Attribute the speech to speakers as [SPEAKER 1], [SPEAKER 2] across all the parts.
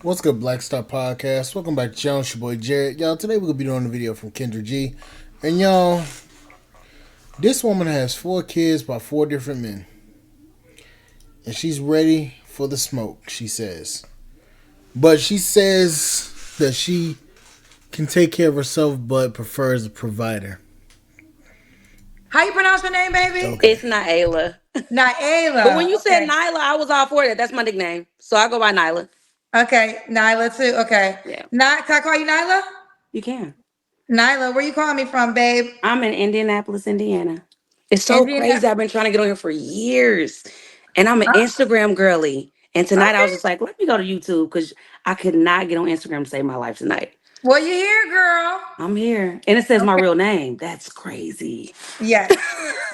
[SPEAKER 1] What's good, Black Star Podcast? Welcome back to Channel. It's your boy Jared. Y'all, today we're going to be doing a video from Kendra G. And y'all, this woman has 4 kids by 4 different men. And she's ready for the smoke, she says. But she says that she can take care of herself but prefers a provider.
[SPEAKER 2] How you pronounce your name, baby?
[SPEAKER 1] Okay.
[SPEAKER 3] It's Naila. But when
[SPEAKER 2] Naila.
[SPEAKER 3] you said
[SPEAKER 2] Okay.
[SPEAKER 3] Nyla, I was all for that. That's my nickname. So I go by Nyla.
[SPEAKER 2] Okay. Nyla too. Okay.
[SPEAKER 3] Yeah,
[SPEAKER 2] Can I call you Nyla?
[SPEAKER 3] you can.
[SPEAKER 2] Nyla, where you calling me from, babe?
[SPEAKER 3] I'm in Indianapolis, Indiana. It's so
[SPEAKER 2] Indiana.
[SPEAKER 3] crazy. I've been trying to get on here for years. And I'm an Instagram girly. And tonight I was
[SPEAKER 2] Okay.
[SPEAKER 3] just like, let me go to YouTube because I could not get on Instagram to save my life tonight.
[SPEAKER 2] Well, you here, girl.
[SPEAKER 3] I'm here. And it says my
[SPEAKER 2] Okay.
[SPEAKER 3] real name. That's crazy.
[SPEAKER 2] Yes.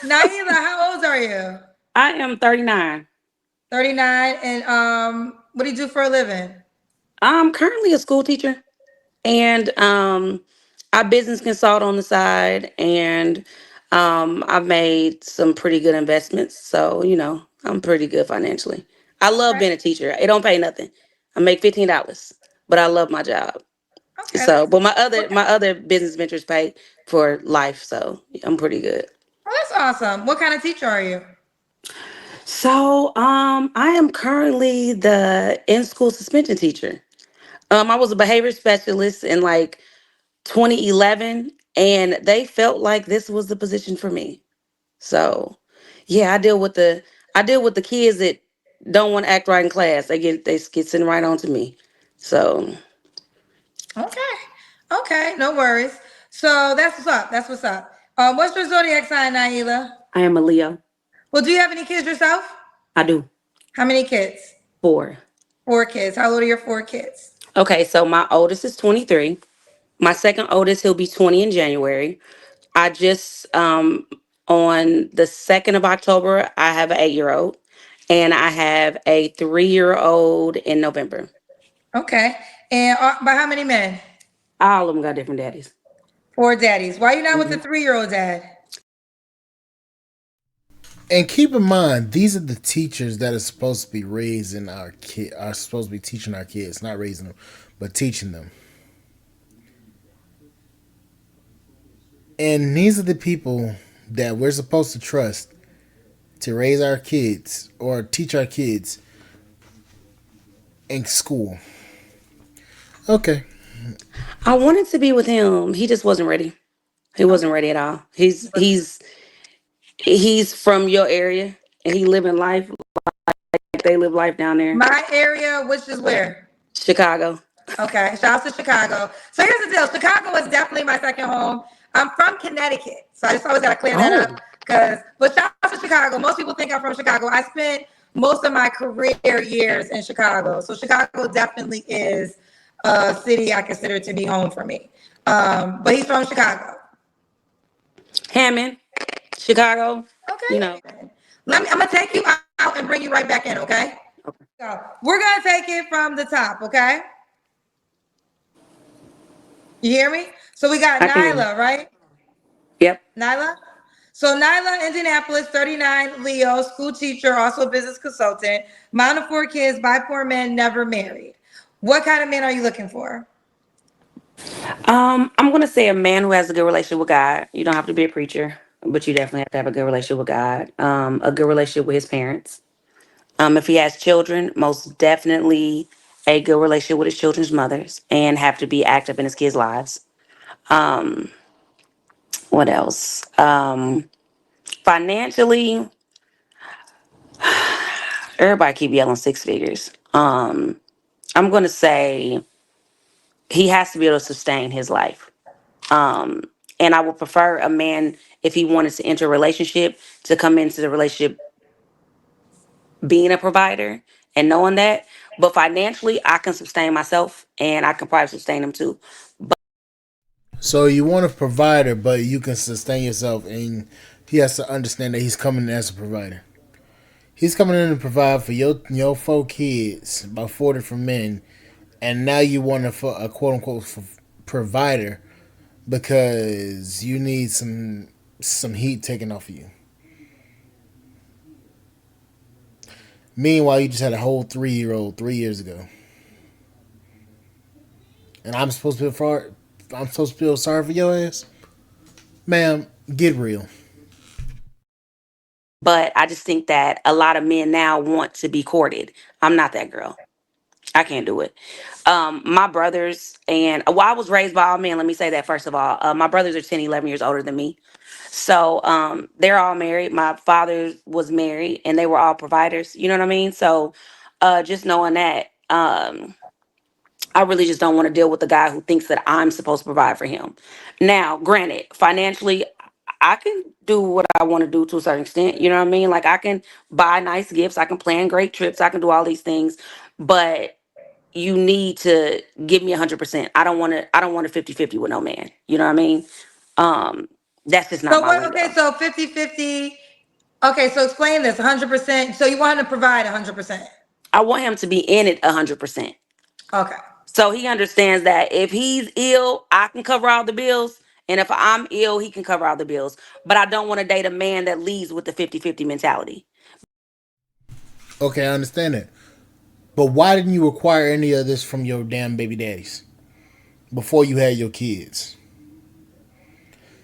[SPEAKER 2] Naila, how old are you?
[SPEAKER 3] I am 39.
[SPEAKER 2] 39. And what do you do for a living?
[SPEAKER 3] I'm currently a school teacher. And I business consult on the side, and I've made some pretty good investments. So I'm pretty good financially. I love
[SPEAKER 2] Okay.
[SPEAKER 3] being a teacher. It don't pay nothing. I make $15, but I love my job.
[SPEAKER 2] Okay.
[SPEAKER 3] So, but my
[SPEAKER 2] Well,
[SPEAKER 3] other my other business ventures pay for life. So I'm pretty good.
[SPEAKER 2] that's awesome. What kind of teacher are you?
[SPEAKER 3] So I am currently the in school suspension teacher. I was a behavior specialist in like 2011, and they felt like this was the position for me. So yeah, I deal with the kids that don't want to act right in class. They get sitting right on to me. So
[SPEAKER 2] Okay. Okay. No worries. So that's what's up. That's what's up. What's your zodiac sign, Naila?
[SPEAKER 3] I am a Leo.
[SPEAKER 2] Well, do you have any kids yourself?
[SPEAKER 3] I do.
[SPEAKER 2] How many kids?
[SPEAKER 3] 4.
[SPEAKER 2] 4 kids. How old are your 4 kids?
[SPEAKER 3] Okay, so my oldest is 23. My second oldest, he'll be 20 in January. I just on the 2nd of October, I have an 8-year-old, and I have a 3-year-old in November.
[SPEAKER 2] Okay. And by how many men?
[SPEAKER 3] All of them got different daddies.
[SPEAKER 2] 4 daddies. Why you not with the
[SPEAKER 3] Mhm.
[SPEAKER 2] 3-year-old dad?
[SPEAKER 1] And keep in mind, these are the teachers that are supposed to be raising our kid, are supposed to be teaching our kids, not raising them, but teaching them. And these are the people that we're supposed to trust to raise our kids or teach our kids in school. Okay.
[SPEAKER 3] I wanted to be with him. He just wasn't ready. He wasn't ready at all. He's from your area, and he living life like they live life down there,
[SPEAKER 2] My area, which is where?
[SPEAKER 3] Chicago.
[SPEAKER 2] Okay. Shout out to Chicago. So here's the deal. Chicago is definitely my second home. I'm from Connecticut. So I just always got to clear that up.
[SPEAKER 3] Oh,
[SPEAKER 2] But shout out to Chicago. Most people think I'm from Chicago. I spent most of my career years in Chicago. So Chicago definitely is a city I consider to be home for me. But he's from Chicago.
[SPEAKER 3] Hammond, Chicago. You know.
[SPEAKER 2] Okay. I'm gonna take you out and bring you right back in, okay?
[SPEAKER 3] Okay.
[SPEAKER 2] So we're gonna take it from the top, okay? You hear me? So we got
[SPEAKER 3] I can hear you.
[SPEAKER 2] Nyla, right?
[SPEAKER 3] Yep.
[SPEAKER 2] Nyla? So Nyla, Indianapolis, 39, Leo, school teacher, also business consultant, mom of 4 kids, by 4 men, never married. What kind of men are you looking for?
[SPEAKER 3] I'm gonna say a man who has a good relationship with God. You don't have to be a preacher, but you definitely have to have a good relationship with God. A good relationship with his parents. If he has children, most definitely a good relationship with his children's mothers, and have to be active in his kids' lives. Um, what else? Financially, everybody keep yelling 6 figures. I'm gonna say he has to be able to sustain his life. Um, and I would prefer a man, if he wanted to enter a relationship, to come into the relationship being a provider and knowing that. But financially, I can sustain myself, and I can probably sustain him too.
[SPEAKER 1] So you want a provider, but you can sustain yourself, and he has to understand that he's coming in as a provider. He's coming in to provide for your 4 kids by 4 different men, and now you want a quote unquote provider because you need some heat taken off of you. Meanwhile, you just had a whole 3-year old 3 years ago. and I'm supposed to feel sorry for your ass, ma'am. Get real.
[SPEAKER 3] But I just think that a lot of men now want to be courted. I'm not that girl. I can't do it. My brothers and well, I was raised by all men. Let me say that first of all. My brothers are 10, 11 years older than me. So they're all married. My father was married and they were all providers. You know what I mean? So just knowing that, I really just don't want to deal with the guy who thinks that I'm supposed to provide for him. Now, granted, financially, I can do what I want to do to a certain extent. You know what I mean? Like I can buy nice gifts, I can plan great trips, I can do all these things, but you need to give me 100%. I don't want a 50-50 with no man. You know what I mean? Um, that's just not
[SPEAKER 2] So
[SPEAKER 3] my
[SPEAKER 2] what? Okay,
[SPEAKER 3] lingo.
[SPEAKER 2] so 50-50. Okay, so explain this 100%. So you want him to provide 100%.
[SPEAKER 3] I want him to be in it 100%.
[SPEAKER 2] Okay.
[SPEAKER 3] So he understands that if he's ill, I can cover all the bills. And if I'm ill, he can cover all the bills. But I don't want to date a man that leads with the 50-50 mentality.
[SPEAKER 1] Okay, I understand that. But why didn't you require any of this from your damn baby daddies before you had your kids?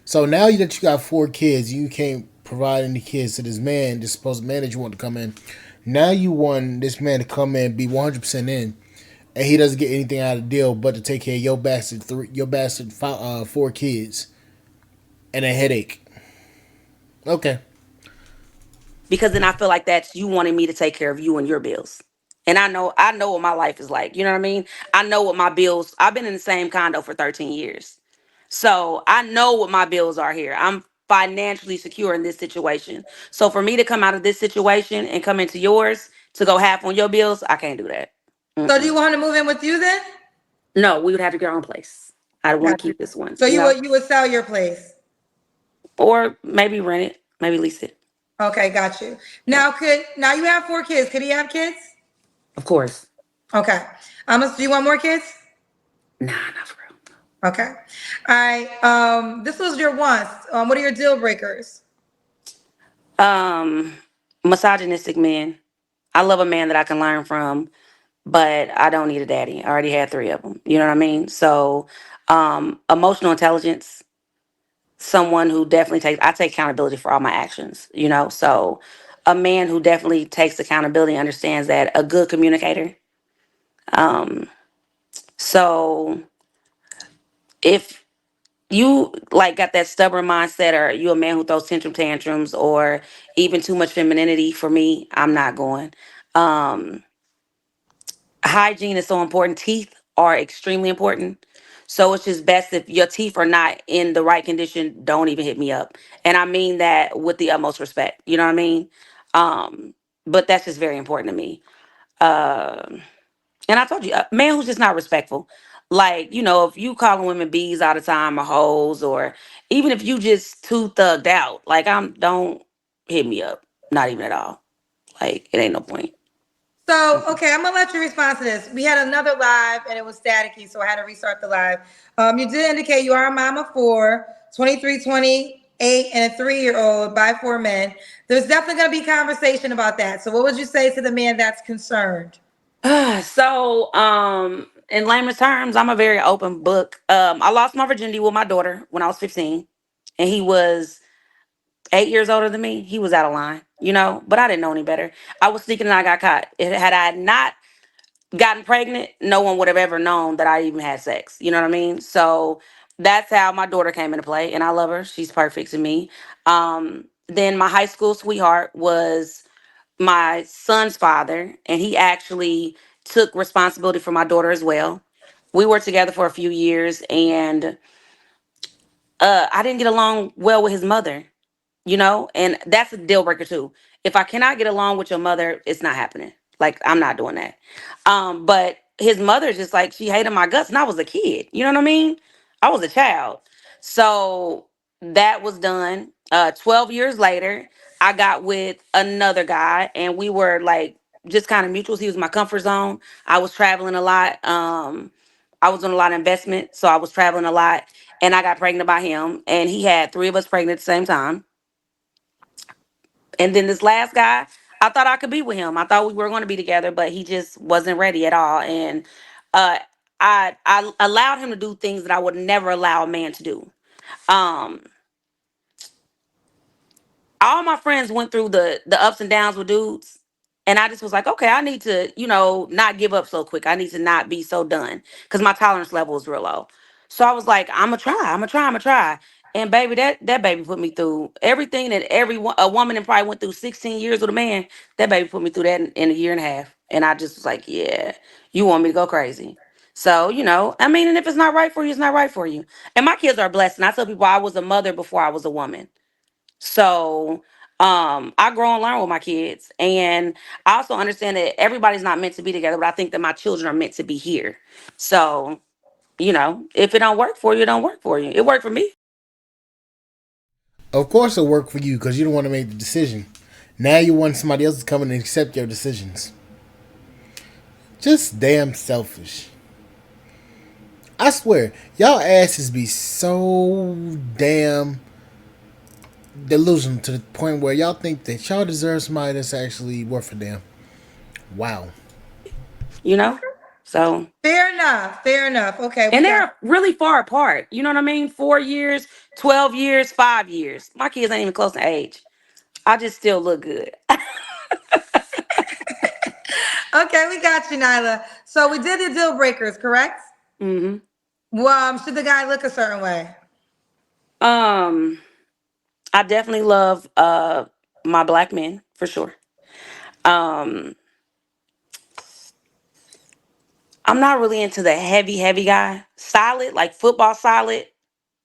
[SPEAKER 1] So now that you got 4 kids, you can't provide any kids to this man, this supposed man that you want to come in. Now you want this man to come in, be 100% in, and he doesn't get anything out of the deal but to take care of your bastard 4 kids and a headache. Okay,
[SPEAKER 3] Because then I feel like that's you wanting me to take care of you and your bills. And I know what my life is like. You know what I mean? I know what my bills I've been in the same condo for 13 years. So I know what my bills are here. I'm financially secure in this situation. So for me to come out of this situation and come into yours to go half on your bills, I can't do that.
[SPEAKER 2] So do you
[SPEAKER 3] Mm-mm.
[SPEAKER 2] want him to move in with you then?
[SPEAKER 3] No, we would have to get our own place. I want
[SPEAKER 2] Got
[SPEAKER 3] to
[SPEAKER 2] you.
[SPEAKER 3] keep this one,
[SPEAKER 2] So
[SPEAKER 3] you know,
[SPEAKER 2] you would sell your place.
[SPEAKER 3] or maybe rent it, maybe lease it.
[SPEAKER 2] Okay, got you.
[SPEAKER 3] Yeah,
[SPEAKER 2] Now you have 4 kids. Could he have kids?
[SPEAKER 3] of course.
[SPEAKER 2] Okay. Do you want more kids?
[SPEAKER 3] Nah, not for real.
[SPEAKER 2] Okay. All right. This was your wants. What are your deal breakers?
[SPEAKER 3] Um, Misogynistic men. I love a man that I can learn from, but I don't need a daddy. I already had 3 of them. You know what I mean? So, emotional intelligence. Someone who definitely I take accountability for all my actions. You know, so a man who definitely takes accountability understands that a good communicator. Um, so if you like got that stubborn mindset or you a man who throws tantrums or even too much femininity for me, I'm not going. um Hygiene is so important. Teeth are extremely important. So it's just best if your teeth are not in the right condition, don't even hit me up. And I mean that with the utmost respect. You know what I mean? But that's just very important to me. um and I told you, a man who's just not respectful. Like, you know, if you calling women bees all the time or hoes, or even if you just too thugged out, like don't hit me up. Not even at all. Like, it ain't no point.
[SPEAKER 2] So, okay, I'm gonna let you respond to this. We had another live and it was staticky, so I had to restart the live. You did indicate you are a mom of four, 23, 28, and a 3-year old by 4 men. There's definitely gonna be conversation about that. So, what would you say to the man that's concerned?
[SPEAKER 3] So, in layman's terms, I'm a very open book. I lost my virginity with my daughter when I was 15, and he was 8 years older than me. He was out of line, you know, but I didn't know any better. I was sneaking and I got caught. Had I not gotten pregnant, no one would have ever known that I even had sex. You know what I mean? So that's how my daughter came into play, and I love her. She's perfect to me. Then my high school sweetheart was my son's father, and he actually took responsibility for my daughter as well. We were together for a few years, and I didn't get along well with his mother, you know, and that's a deal breaker too. If I cannot get along with your mother, it's not happening. Like, I'm not doing that. But his mother just like, she hated my guts, and I was a kid. You know what I mean? I was a child. So that was done. 12 years later, I got with another guy, and we were like just kind of mutuals. He was my comfort zone. I was traveling a lot. I was doing a lot of investment, so I was traveling a lot, and I got pregnant by him, and he had 3 of us pregnant at the same time. And then this last guy, I thought I could be with him. I thought we were going to be together, but he just wasn't ready at all. And uh, I allowed him to do things that I would never allow a man to do. Um, all my friends went through the ups and downs with dudes, and I just was like, okay, I need to, not give up so quick. I need to not be so done because my tolerance level is real low. So I was like, I'm gonna try. And baby, that baby put me through everything that a woman that probably went through 16 years with a man. That baby put me through that in a year and a half, and I just was like, yeah, you want me to go crazy. So, I mean, and if it's not right for you, it's not right for you. And my kids are blessed. And I tell people I was a mother before I was a woman. So I grow and learn with my kids. And I also understand that everybody's not meant to be together, but I think that my children are meant to be here. So, if it don't work for you, it don't work for you. It worked for me.
[SPEAKER 1] Of course, it'll work for you because you don't want to make the decision. Now you want somebody else to come in and accept your decisions. Just damn selfish. I swear, y'all asses be so damn delusional to the point where y'all think that y'all deserve somebody that's actually worth a damn. Wow.
[SPEAKER 3] You know? So
[SPEAKER 2] Fair enough. Fair enough. Okay, we
[SPEAKER 3] and
[SPEAKER 2] got.
[SPEAKER 3] they're really far apart. You know what I mean? 4 years, 12 years, 5 years. My kids ain't even close to age. I just still look good.
[SPEAKER 2] Okay, we got you, Nyla. So we did the deal breakers, correct?
[SPEAKER 3] hmm
[SPEAKER 2] Well, should the guy look a certain way?
[SPEAKER 3] Um, I definitely love my black men for sure. Um, I'm not really into the heavy guy. Solid, like football solid,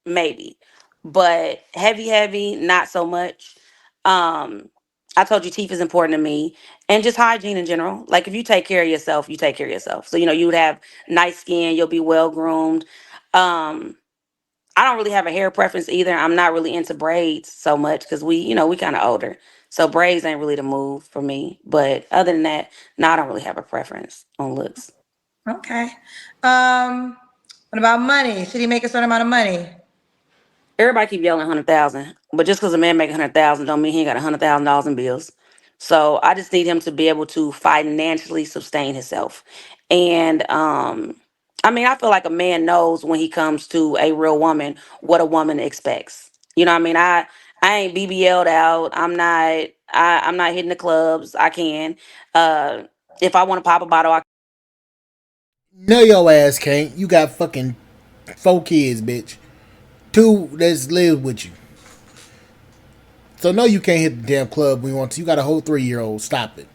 [SPEAKER 3] maybe. But heavy, not so much. Um, I told you teeth is important to me. And just hygiene in general. Like if you take care of yourself, you take care of yourself. So, you would have nice skin, you'll be well groomed. Um, I don't really have a hair preference either. I'm not really into braids so much because we kind of older. So braids ain't really the move for me. But other than that, no, I don't really have a preference on looks.
[SPEAKER 2] Okay. Um, what about money? Should he make a certain amount of money?
[SPEAKER 3] Everybody keep yelling 100,000, but just because a man make 100,000 don't mean he ain't got $100,000 in bills. So I just need him to be able to financially sustain himself. And I mean, I feel like a man knows when he comes to a real woman what a woman expects. You know what I mean? I ain't BBL'd out. I'm not hitting the clubs. I can. Uh if I want to pop a bottle, I
[SPEAKER 1] No, your ass can't. You got fucking 4 kids, bitch. Two that's live with you. So no, you can't hit the damn club when you want to. You got a whole 3-year-old. Stop it.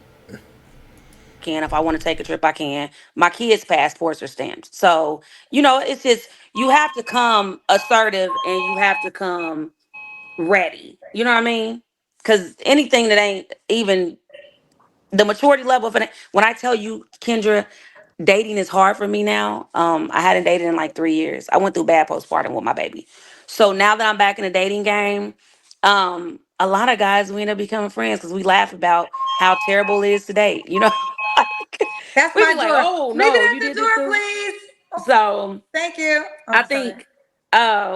[SPEAKER 3] can. If I want to take a trip, I can. My kids' passports are stamped. So, it's just you have to come assertive and you have to come ready. You know what I mean? Because anything that ain't even the maturity level of it, when I tell you, Kendra, dating is hard for me now. I hadn't dated in like 3 years. I went through bad postpartum with my baby. So now that I'm back in the dating game, a lot of guys we end up becoming friends because we laugh about how terrible it is to date. Like
[SPEAKER 2] That's
[SPEAKER 3] we be
[SPEAKER 2] my
[SPEAKER 3] like,
[SPEAKER 2] door.
[SPEAKER 3] oh
[SPEAKER 2] Leave
[SPEAKER 3] no,
[SPEAKER 2] it
[SPEAKER 3] you
[SPEAKER 2] at the
[SPEAKER 3] did this
[SPEAKER 2] door,
[SPEAKER 3] too.
[SPEAKER 2] please. Oh,
[SPEAKER 3] So
[SPEAKER 2] thank you. Oh,
[SPEAKER 3] I
[SPEAKER 2] I'm sorry.
[SPEAKER 3] think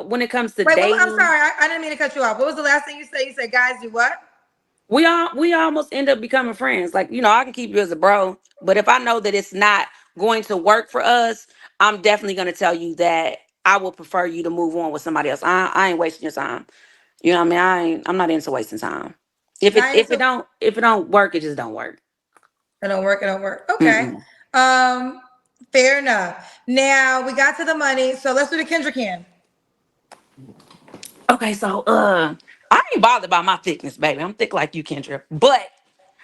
[SPEAKER 3] when it comes to
[SPEAKER 2] Wait, I'm
[SPEAKER 3] dating,
[SPEAKER 2] sorry. I didn't mean to cut you off. What was the last thing you said? You said guys do what?
[SPEAKER 3] we almost end up becoming friends. Like, I can keep you as a bro, but if I know that it's not going to work for us, I'm definitely gonna tell you that I would prefer you to move on with somebody else. I ain't wasting your time. You know what I mean? I'm not into wasting time. If it
[SPEAKER 2] Not
[SPEAKER 3] if it
[SPEAKER 2] into
[SPEAKER 3] don't if it don't work, it just don't work.
[SPEAKER 2] it don't work, it don't work. Okay.
[SPEAKER 3] Mm-mm.
[SPEAKER 2] Um, fair enough. Now we got to the money, so let's do the Kendra can.
[SPEAKER 3] Okay, so I ain't bothered by my thickness, baby. I'm thick like you, Kendra. But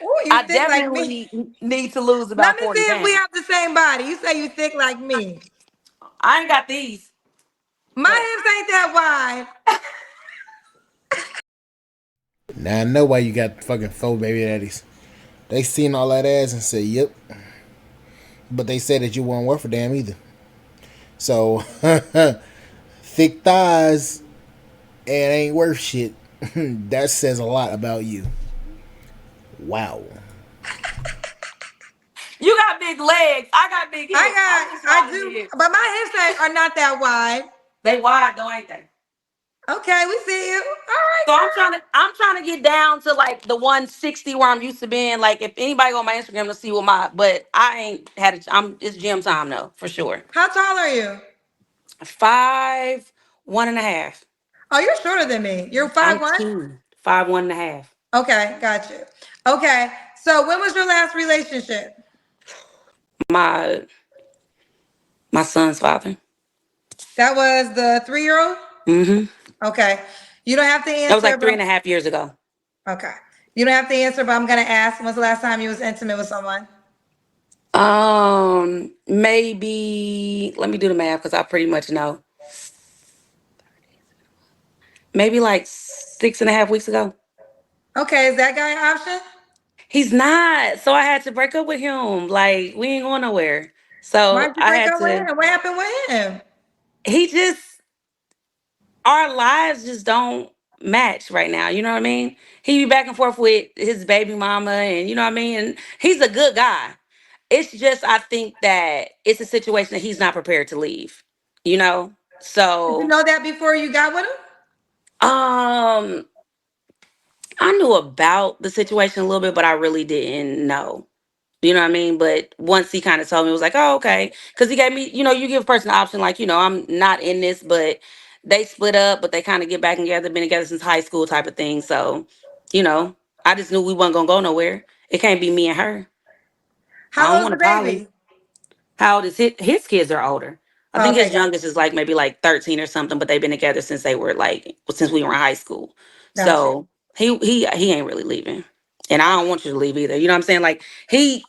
[SPEAKER 2] Oh, you
[SPEAKER 3] I
[SPEAKER 2] thick like me.
[SPEAKER 3] definitely need to lose
[SPEAKER 2] Let
[SPEAKER 3] about
[SPEAKER 2] me see
[SPEAKER 3] 40
[SPEAKER 2] if we
[SPEAKER 3] pounds.
[SPEAKER 2] have the same body. You say you thick like me.
[SPEAKER 3] I ain't got these,
[SPEAKER 2] My
[SPEAKER 3] but
[SPEAKER 2] hips ain't that wide.
[SPEAKER 1] Now I know why you got fucking 4 baby daddies. They seen all that ass and said, "Yep," but they said that you weren't worth a damn either. So thick thighs and ain't worth shit. That says a lot about you. Wow.
[SPEAKER 3] you got big legs. I got big hips. I'm just
[SPEAKER 2] I
[SPEAKER 3] smaller than
[SPEAKER 2] do,
[SPEAKER 3] you.
[SPEAKER 2] but my hips are not that wide.
[SPEAKER 3] They wide though, ain't they?
[SPEAKER 2] Okay, we see you. All right,
[SPEAKER 3] So
[SPEAKER 2] girl.
[SPEAKER 3] I'm trying to get down to like the 160 where I'm used to being. Like if anybody go on my Instagram to see what my, but I ain't had it. It's gym time though for sure.
[SPEAKER 2] How tall are you?
[SPEAKER 3] 5'1.5".
[SPEAKER 2] Oh, you're shorter than me. You're
[SPEAKER 3] I'm
[SPEAKER 2] 5'1"?
[SPEAKER 3] 5'1.5".
[SPEAKER 2] Okay, got you. Okay, so when was your last relationship?
[SPEAKER 3] My my son's father.
[SPEAKER 2] That was the 3-year-old?
[SPEAKER 3] Mm-hmm.
[SPEAKER 2] Okay. You don't have to
[SPEAKER 3] That was
[SPEAKER 2] answer,
[SPEAKER 3] like
[SPEAKER 2] but
[SPEAKER 3] 3.5 years ago.
[SPEAKER 2] okay. You don't have to answer, but I'm gonna ask. When's the last time you was intimate with someone?
[SPEAKER 3] Maybe let me do the math because I pretty much know. Maybe like 6.5 weeks ago.
[SPEAKER 2] Okay, is that guy an option?
[SPEAKER 3] He's not. So I had to break up with him. Like, we ain't going nowhere. So
[SPEAKER 2] Why'd you
[SPEAKER 3] I
[SPEAKER 2] break
[SPEAKER 3] had
[SPEAKER 2] up with
[SPEAKER 3] to,
[SPEAKER 2] him? What happened with him?
[SPEAKER 3] he just, our lives just don't match right now. You know what I mean? He be back and forth with his baby mama, and you know what I mean? And he's a good guy. It's just, I think that it's a situation that he's not prepared to leave, you know?
[SPEAKER 2] Did you
[SPEAKER 3] So,
[SPEAKER 2] know that before you got with him?
[SPEAKER 3] um, I knew about the situation a little bit, but I really didn't know. You know what I mean? But once he kind of told me, it was like, oh, okay. Because he gave me, you give a person an option, like, I'm not in this, but they split up, but they kind of get back together, been together since high school type of thing. So, you know, I just knew we wasn't going to go nowhere. It can't be me and her. I
[SPEAKER 2] How
[SPEAKER 3] don't
[SPEAKER 2] old's
[SPEAKER 3] want
[SPEAKER 2] the
[SPEAKER 3] to poly.
[SPEAKER 2] baby?
[SPEAKER 3] How old is his kids are older. I
[SPEAKER 2] Oh,
[SPEAKER 3] think
[SPEAKER 2] okay,
[SPEAKER 3] his
[SPEAKER 2] got
[SPEAKER 3] youngest
[SPEAKER 2] you.
[SPEAKER 3] is like maybe like 13 or something, but they've been together since they were like, since we were in high school.
[SPEAKER 2] Got you.
[SPEAKER 3] So he ain't really leaving. And I don't want you to leave either. You know what I'm saying? Like he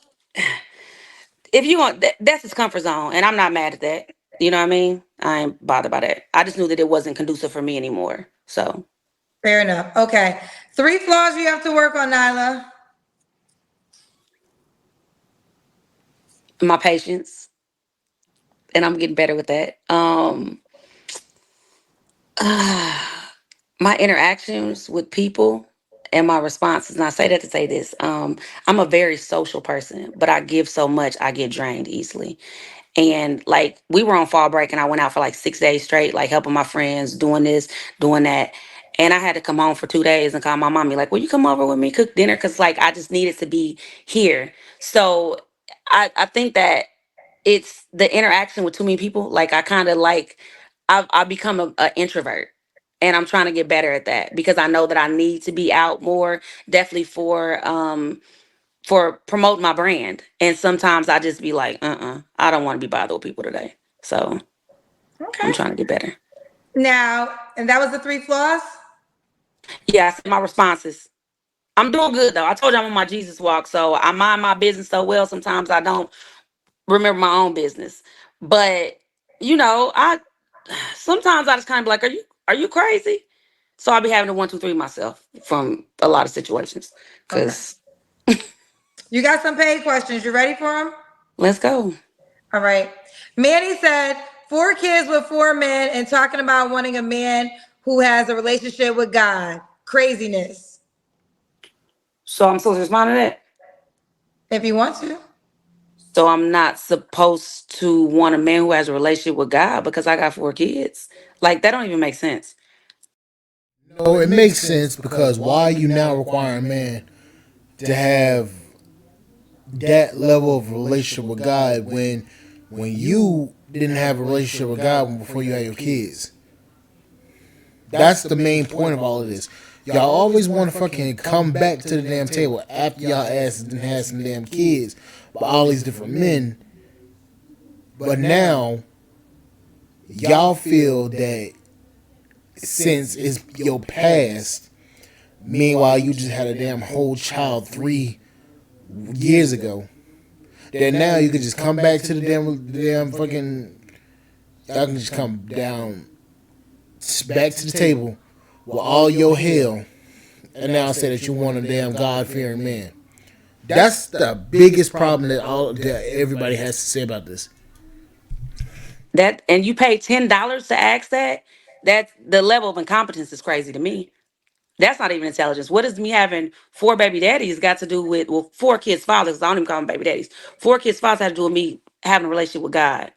[SPEAKER 3] if you want that's his comfort zone, and I'm not mad at that. You know what I mean? I ain't bothered by that. I just knew that it wasn't conducive for me anymore. So
[SPEAKER 2] Fair enough. Okay. 3 flaws you have to work on, Nyla.
[SPEAKER 3] my patience, and I'm getting better with that. My interactions with people and my responses. And I say that to say this. I'm a very social person, but I give so much, I get drained easily. And like we were on fall break and I went out for like 6 days straight, like helping my friends, doing this, doing that. And I had to come home for 2 days and call my mommy, like, will you come over with me, cook dinner? Cause like I just needed to be here. So I think that it's the interaction with too many people. Like I kind of like I've become a introvert. And I'm trying to get better at that because I know that I need to be out more, definitely for promote my brand. And sometimes I just be like, I don't want to be bothered with people today. So I'm
[SPEAKER 2] Okay.
[SPEAKER 3] trying to get better.
[SPEAKER 2] Now, and that was the 3 flaws?
[SPEAKER 3] Yeah, I said my responses. I'm doing good though. I told you I'm on my Jesus walk, so I mind my business so well. Sometimes I don't remember my own business, but I sometimes I just kind of be like, are you crazy? So I'll be having to 1, 2, 3 myself from a lot of situations.
[SPEAKER 2] Okay.
[SPEAKER 3] Cause
[SPEAKER 2] You got some paid questions. You ready for them?
[SPEAKER 3] let's go.
[SPEAKER 2] All right. Manny said 4 kids with 4 men and talking about wanting a man who has a relationship with God. Craziness.
[SPEAKER 3] So I'm supposed to respond to that.
[SPEAKER 2] If you want to.
[SPEAKER 3] So I'm not supposed to want a man who has a relationship with God because I got 4 kids. Like that don't even make sense.
[SPEAKER 1] No, it makes sense because why are you now requiring a man to have that level of relationship with God when you didn't have a relationship with God before you had your kids? That's the main point of all of this. Y'all always want to fucking come back to the damn table after y'all asses done had some damn kids by all these different men. But now y'all feel that since it's your past, meanwhile you just had a damn whole child 3 years ago, that now you can just come back to the damn fucking, y'all can just come down back to the table with all your hell and now say that you want a damn God fearing man. That's the biggest problem that everybody has to say about this.
[SPEAKER 3] That and you pay $10 to ask that. That the level of incompetence is crazy to me. That's not even intelligence. What does me having 4 baby daddies got to do with 4 kids fathers? I don't even call them baby daddies. 4 kids fathers have to do with me having a relationship with God.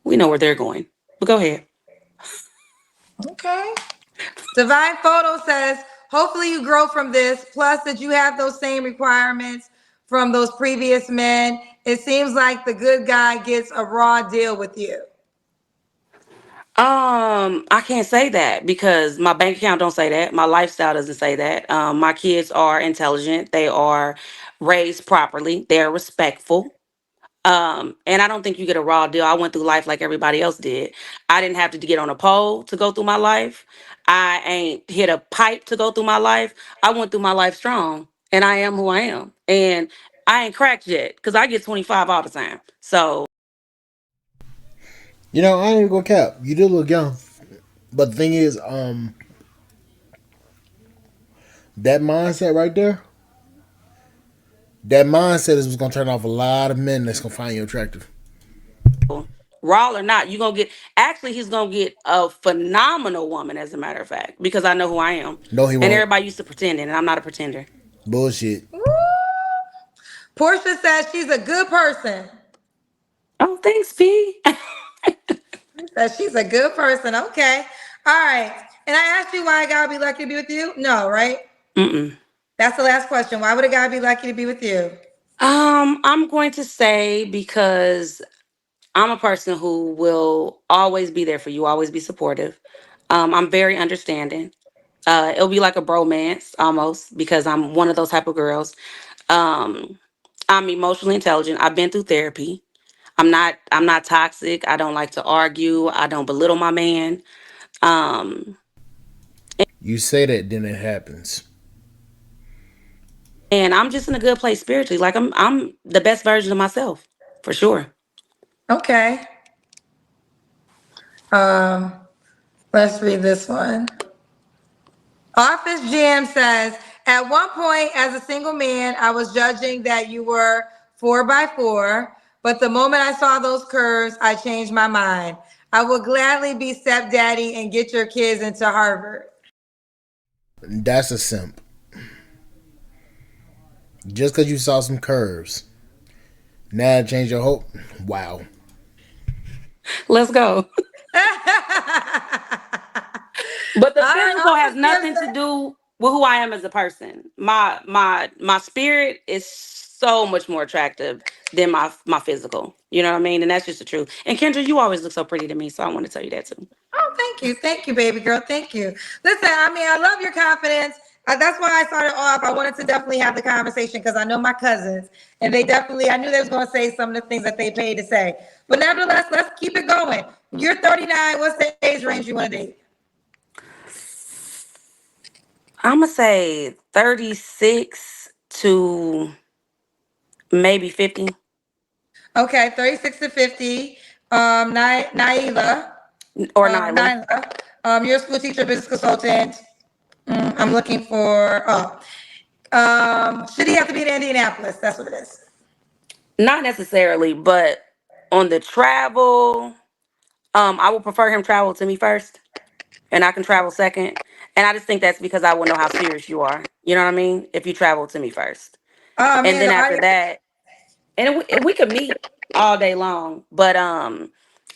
[SPEAKER 3] We know where they're going. But go ahead.
[SPEAKER 2] Okay. Divine Photo says, hopefully you grow from this. Plus, that you have those same requirements from those previous men. It seems like the good guy gets a raw deal with you.
[SPEAKER 3] I can't say that because my bank account don't say that. My lifestyle doesn't say that. My kids are intelligent. They are raised properly. They're respectful. And I don't think you get a raw deal. I went through life like everybody else did. I didn't have to get on a pole to go through my life. I ain't hit a pipe to go through my life. I went through my life strong, and I am who I am. And I ain't cracked yet because I get 25 all the time. So
[SPEAKER 1] You know, I ain't even gonna cap. You do look young, but the thing is, that mindset right there, that mindset is what's gonna turn off a lot of men that's gonna find you attractive.
[SPEAKER 3] raw or not, you gonna get. Actually, he's gonna get a phenomenal woman, as a matter of fact, because I know who I am.
[SPEAKER 1] No, he
[SPEAKER 3] And
[SPEAKER 1] won't.
[SPEAKER 3] everybody used to pretending, and I'm not a pretender.
[SPEAKER 1] Bullshit.
[SPEAKER 2] Woo! Portia says she's a good person.
[SPEAKER 3] Oh, thanks, P.
[SPEAKER 2] Says she's a good person. Okay. All right. And I asked you why a guy would be lucky to be with you? No, right?
[SPEAKER 3] Mm-mm.
[SPEAKER 2] That's the last question. Why would a guy be lucky to be with you?
[SPEAKER 3] I'm going to say because I'm a person who will always be there for you, always be supportive. I'm very understanding. It'll be like a bromance almost because I'm one of those type of girls. Um, I'm emotionally intelligent. I've been through therapy. I'm not toxic. I don't like to argue. I don't belittle my man. Um,
[SPEAKER 1] You say that, then it happens.
[SPEAKER 3] and I'm just in a good place spiritually. Like I'm the best version of myself for sure.
[SPEAKER 2] Okay. Um, let's read this one. Office Jam says, at one point as a single man, I was judging that you were 4x4, but the moment I saw those curves, I changed my mind. I will gladly be stepdaddy and get your kids into Harvard.
[SPEAKER 1] That's a simp. Just because you saw some curves, now change your hope. Wow.
[SPEAKER 3] Let's go. But the
[SPEAKER 2] All right,
[SPEAKER 3] physical has
[SPEAKER 2] Office Jam
[SPEAKER 3] nothing to
[SPEAKER 2] says,
[SPEAKER 3] do with who I am as a person. My spirit is so much more attractive than my physical. You know what I mean? And that's just the truth. And Kendra, you always look so pretty to me, so I want to tell you that too.
[SPEAKER 2] oh, thank you. Thank you, baby girl. Thank you. Listen, I mean, I love your confidence. That's why I started off. I wanted to definitely have the conversation because I know my cousins and they definitely, I knew they was going to say some of the things that they paid to say. But nevertheless, let's keep it going. You're 39. What's the age range you want to date?
[SPEAKER 3] I'm gonna say 36 to maybe 50
[SPEAKER 2] Okay, 36 to 50. Naila,
[SPEAKER 3] or Nyla.
[SPEAKER 2] Nyla, you're a school teacher, business consultant. I'm looking for, should he have to be in Indianapolis? That's what it is.
[SPEAKER 3] Not necessarily, but on the travel, I would prefer him travel to me first, and I can travel second. And I just think that's because I will know how serious you are. You know what I mean? If you travel to me first,
[SPEAKER 2] Oh
[SPEAKER 3] and
[SPEAKER 2] man,
[SPEAKER 3] then
[SPEAKER 2] the
[SPEAKER 3] after
[SPEAKER 2] audio.
[SPEAKER 3] that, and we could meet all day long. But I'm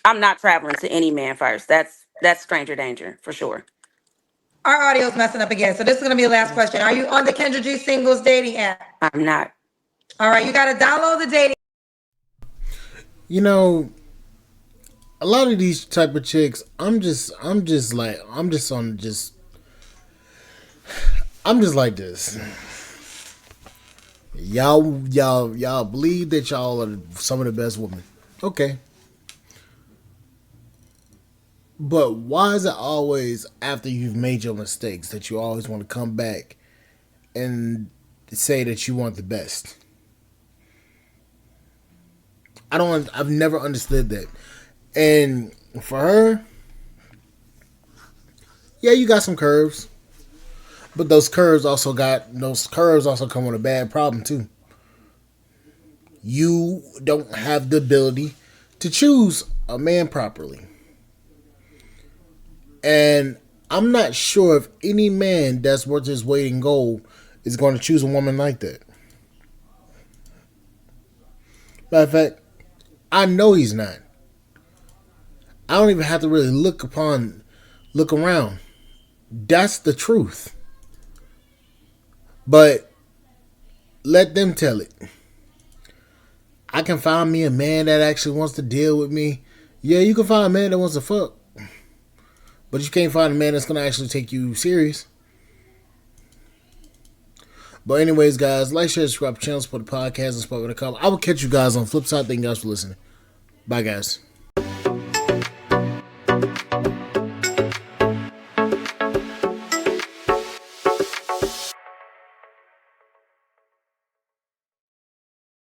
[SPEAKER 3] not traveling to any man first. That's stranger danger for sure.
[SPEAKER 2] Our audio is messing up again. So this is going to be the last question. Are you on the Kendra G Singles dating app?
[SPEAKER 3] I'm not.
[SPEAKER 2] All right, you got to download the dating.
[SPEAKER 1] You know, a lot of these type of chicks, I'm just like this. Y'all believe that y'all are some of the best women. Okay. But why is it always after you've made your mistakes that you always want to come back and say that you want the best? I've never understood that. And for her, yeah, you got some curves, but those curves also come with a bad problem too. You don't have the ability to choose a man properly. And I'm not sure if any man that's worth his weight in gold is going to choose a woman like that. Matter of fact, I know he's not. I don't even have to really look around That's the truth. But let them tell it. I can find me a man that actually wants to deal with me. Yeah, you can find a man that wants to fuck. But you can't find a man that's going to actually take you serious. But anyways, guys, like, share, subscribe to the channel, support the podcast, and support the comment. I will catch you guys on the flip side. Thank you guys for listening. Bye, guys.